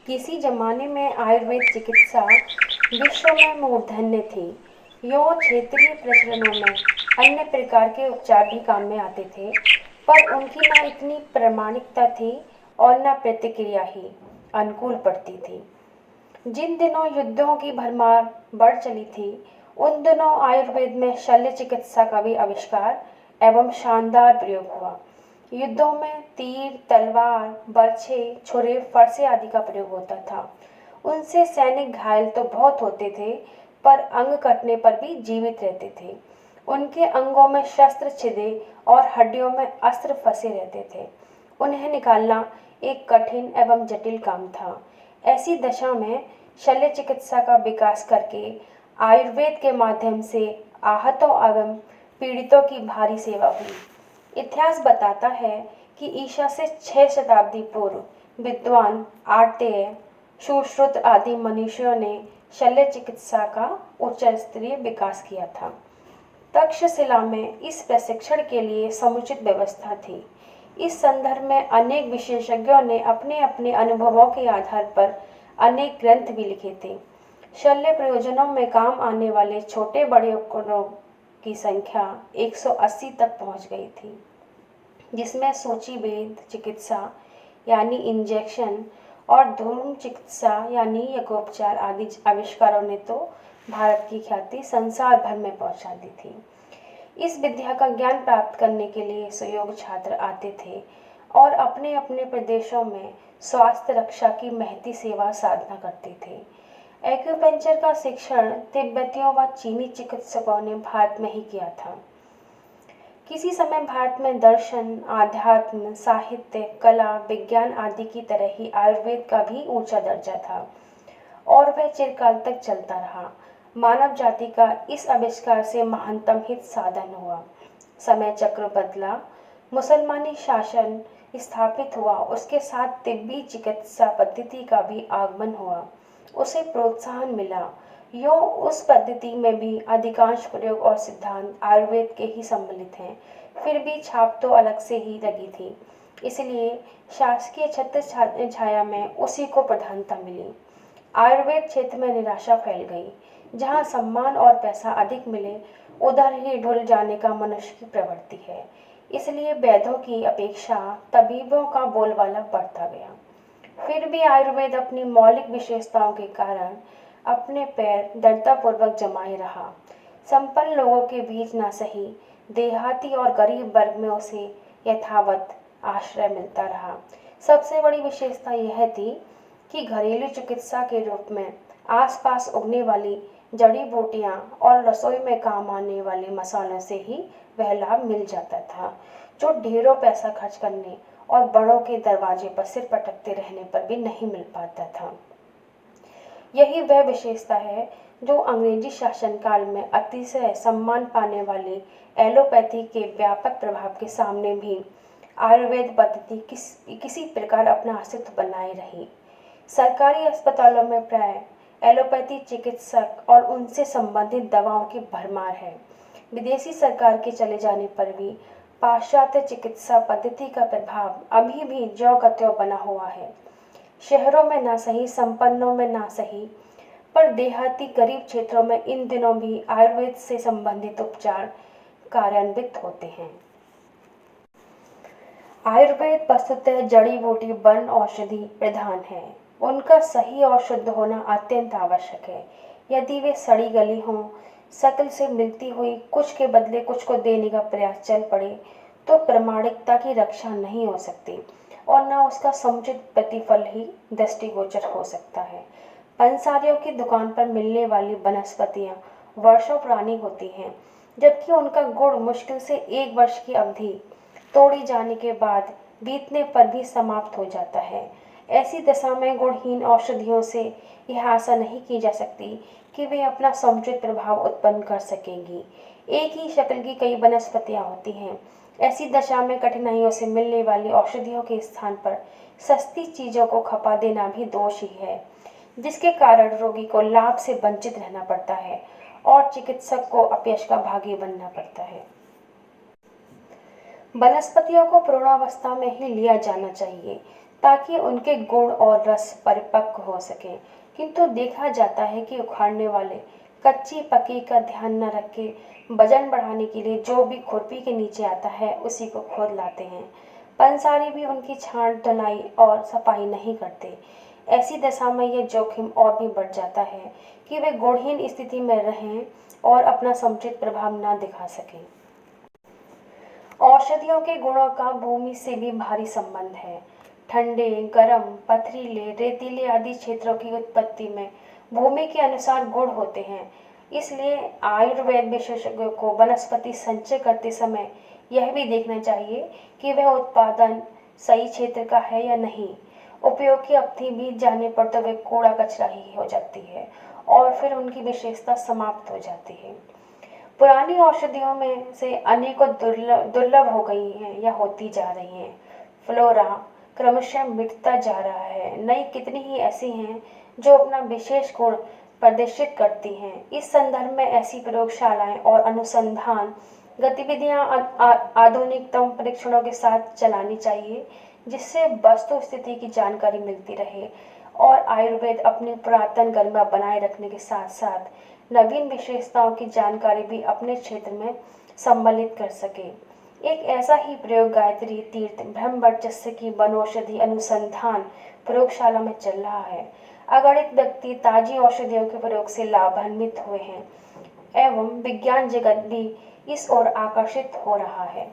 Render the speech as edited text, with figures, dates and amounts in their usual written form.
किसी जमाने में आयुर्वेद चिकित्सा विश्व में मूर्धन्य थी। यो क्षेत्रीय प्रचलनों में अन्य प्रकार के उपचार भी काम में आते थे, पर उनकी न इतनी प्रामाणिकता थी और न प्रतिक्रिया ही अनुकूल पड़ती थी। जिन दिनों युद्धों की भरमार बढ़ चली थी, उन दिनों आयुर्वेद में शल्य चिकित्सा का भी आविष्कार एवं शानदार प्रयोग हुआ। युद्धों में तीर, तलवार, बर्छे, छुरे, फरसे आदि का प्रयोग होता था। उनसे सैनिक घायल तो बहुत होते थे, पर अंग कटने पर भी जीवित रहते थे। उनके अंगों में शस्त्र छिदे और हड्डियों में अस्त्र फंसे रहते थे। उन्हें निकालना एक कठिन एवं जटिल काम था। ऐसी दशा में शल्य चिकित्सा का विकास करके आयुर्वेद के माध्यम से आहतों एवं पीड़ितों की भारी सेवा हुई। इतिहास बताता है कि ईसा से 6 शताब्दी पूर्व विद्वान आर्तेय, सुश्रुत आदि मनुष्यों ने शल्य चिकित्सा का उच्च स्तरीय विकास किया था। तक्षशिला में इस प्रशिक्षण के लिए समुचित व्यवस्था थी। इस संदर्भ में अनेक विशेषज्ञों ने अपने अपने अनुभवों के आधार पर अनेक ग्रंथ भी लिखे थे। शल्य प्रयोजनों में काम आने वाले छोटे बड़े उपकरणों की संख्या 180 तक पहुंच गई थी, जिसमें सूचीभेद चिकित्सा यानी इंजेक्शन और धूम चिकित्सा यानी यज्ञोपचार आदि आविष्कारों ने तो भारत की ख्याति संसार भर में पहुंचा दी थी। इस विद्या का ज्ञान प्राप्त करने के लिए सुयोग्य छात्र आते थे और अपने अपने प्रदेशों में स्वास्थ्य रक्षा की महती सेवा साधना करते थे। एक्यूपंक्चर का शिक्षण तिब्बतियों व चीनी चिकित्सकों ने भारत में ही किया था। किसी समय भारत में दर्शन, आध्यात्म, साहित्य, कला, विज्ञान आदि की तरह ही आयुर्वेद का भी ऊंचा दर्जा था और वह चिरकाल तक चलता रहा। मानव जाति का इस आविष्कार से महानतम हित साधन हुआ। समय चक्र बदला, मुसलमानी शासन स्थापित हुआ, उसके साथ तिब्बती चिकित्सा पद्धति का भी आगमन हुआ, उसे प्रोत्साहन मिला। यो उस पद्धति में भी अधिकांश प्रयोग और सिद्धांत आयुर्वेद के ही सम्मिलित हैं, फिर भी छाप तो अलग से ही लगी थी, इसलिए शासकीय छत्र छाया में उसी को प्रधानता मिली। आयुर्वेद क्षेत्र में निराशा फैल गई। जहाँ सम्मान और पैसा अधिक मिले, उधर ही ढुल जाने का मनुष्य की प्रवृत्ति है, इसलिए वैद्यों की अपेक्षा तबीबों का बोलबाला बढ़ता गया। फिर भी आयुर्वेद अपनी मौलिक विशेषताओं के कारण अपने पैर दृढ़तापूर्वक जमाए रहा। संपन्न लोगों के बीच ना सही, देहाती और गरीब वर्ग में उसे यथावत आश्रय मिलता रहा। सबसे बड़ी विशेषता यह थी कि घरेलू चिकित्सा के रूप में आसपास उगने वाली जड़ी बूटियां और रसोई में काम आने वाले मसालों से ही वह लाभ मिल जाता था, जो ढेरों पैसा खर्च करने और बड़ों के दरवाजे पर सिर पटकते रहने पर भी नहीं मिल पाता था। यही वह विशेषता है जो अंग्रेजी शासनकाल में अतिशय सम्मान पाने वाली एलोपैथी के व्यापक प्रभाव के सामने भी आयुर्वेद पद्धति किसी प्रकार अपना अस्तित्व बनाए रही। सरकारी अस्पतालों में प्राय एलोपैथी चिकित्सक और उनसे संबंधित दवाओं की भरमार है। विदेशी सरकार के चले जाने पर भी पाश्चात्य चिकित्सा पद्धति का प्रभाव अभी भी ज्यों का त्यों बना हुआ है। शहरों में ना सही, संपन्नों में ना सही, पर देहाती गरीब क्षेत्रों में इन दिनों भी आयुर्वेद से संबंधित उपचार कार्यान्वित होते हैं। आयुर्वेद वस्तुतः जड़ी बूटी वन औषधि प्रधान है। उनका सही और शुद्ध होना अत्यंत आवश्यक है। यदि वे सड़ी गली हों, शकल से मिलती हुई कुछ के बदले कुछ को देने का प्रयास चल पड़े, तो प्रामाणिकता की रक्षा नहीं हो सकती और न उसका समुचित प्रतिफल ही दृष्टिगोचर हो सकता है। पंसारियों की दुकान पर मिलने वाली वनस्पतियां वर्षों पुरानी होती हैं, जबकि उनका गुण मुश्किल से 1 वर्ष की अवधि तोड़ी जाने के बाद बीतने पर भी समाप्त हो जाता है। ऐसी दशा में गुणहीन औषधियों से यह आशा नहीं की जा सकती कि वे अपना समुचित प्रभाव उत्पन्न कर सकेंगी। एक ही शक्ल की कई वनस्पतियां होती हैं। ऐसी दशा में कठिनाइयों से मिलने वाली औषधियों के स्थान पर सस्ती चीज़ों को खपा देना भी दोष ही है, जिसके कारण रोगी को लाभ से वंचित रहना पड़ता है और चिकित्सक को अपयश का भागी बनना पड़ता है। वनस्पतियों को पूर्णावस्था में ही लिया जाना चाहिए, ताकि उनके गुण और रस परिपक्व हो सके। किंतु देखा जाता है कि उखाड़ने वाले कच्ची पकी का ध्यान न रख के वजन बढ़ाने के लिए जो भी खुरपी के नीचे आता है उसी को खोद लाते हैं। पंसारी भी उनकी छांट धुलाई और सफाई नहीं करते। ऐसी दशा में यह जोखिम और भी बढ़ जाता है कि वे गुणहीन स्थिति में रहें और अपना समुचित प्रभाव न दिखा सकें। औषधियों के गुणों का भूमि से भी भारी संबंध है। ठंडे, गर्म, पथरीले, रेतीले आदि क्षेत्रों की उत्पत्ति में भूमि के अनुसार गुण होते हैं। इसलिए आयुर्वेद विशेषज्ञों को वनस्पति संचय करते समय यह भी देखना चाहिए कि वह उत्पादन सही क्षेत्र का है या नहीं। उपयोग की अवधि बीत जाने पर तो वे कूड़ा कचरा ही हो जाती है और फिर उनकी विशेषता समाप्त हो जाती है। पुरानी औषधियों में से अनेकों दुर्लभ हो गई हैं या होती जा रही हैं। फ्लोरा क्रमशः मिटता जा रहा है। नई कितनी ही ऐसी हैं जो अपना विशेष गुण प्रदर्शित करती हैं। इस संदर्भ में ऐसी प्रयोगशालाएं और अनुसंधान गतिविधियां आधुनिकतम परीक्षणों के साथ चलानी चाहिए, जिससे वस्तु स्थिति की जानकारी मिलती रहे और आयुर्वेद अपनी पुरातन गरिमा बनाए रखने के साथ साथ नवीन विशेषताओं की जानकारी भी अपने क्षेत्र में सम्मिलित कर सके। एक ऐसा ही प्रयोग गायत्री तीर्थ ब्रह्मवर्चस्व की वनौषधि अनुसंधान प्रयोगशाला में चल रहा है। अगणित व्यक्ति ताजी औषधियों के प्रयोग से लाभान्वित हुए हैं एवं विज्ञान जगत भी इस ओर आकर्षित हो रहा है।